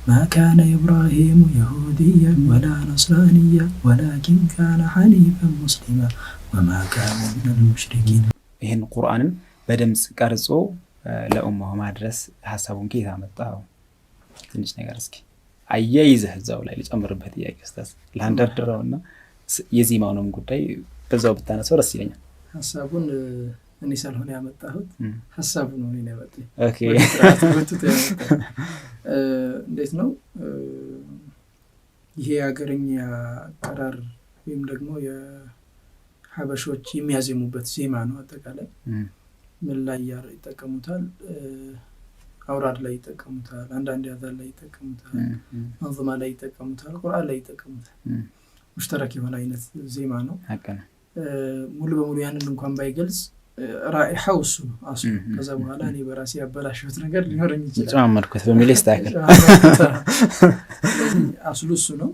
ما كان إبراهيم يهوديا ولا نصرانيا ولكن كان حنيفا مسلما وما كان من المشركين. ይህን ቁርአንን በድምጽ ቀርጾ ለኡማው ማድረስ ሐሳቡን ከየት አመጣው? ትንሽ ነገር እስኪ አያይዘህ እዛው ላይ ልጨምርበት ጥያቄ ኡስታዝ ላንደርድረውና የዚማውንም ጉዳይ በዛው ብታነሳው ደስ ይለኛል። ሐሳቡን እኔ ሳልሆን ያመጣሁት ሐሳቡ ነው እኔ ያመጣኝ። ኦኬ እንዴት ነው ይሄ አገረኛ ቀራር ወይም ደግሞ የሐበሾች የሚያዜሙበት ዜማ ነው። አጠቃላይ ምን ላይ ይጠቀሙታል? አውራድ ላይ ይጠቀሙታል፣ አንዳንድ ያዛል ላይ ይጠቀሙታል፣ መንዙማ ላይ ይጠቀሙታል፣ ቁርአን ላይ ይጠቀሙታል። ሙሽተረክ የሆነ አይነት ዜማ ነው። ሙሉ በሙሉ ያንን እንኳን ባይገልጽ ራኢሐው እሱ ነው አስሉ። ከዛ በኋላ እኔ በራሴ ያበላሽሁት ነገር ሊኖረኝ ይችላል። ጨማመርኩት በሚል ይስተካከል። አስሉ እሱ ነው።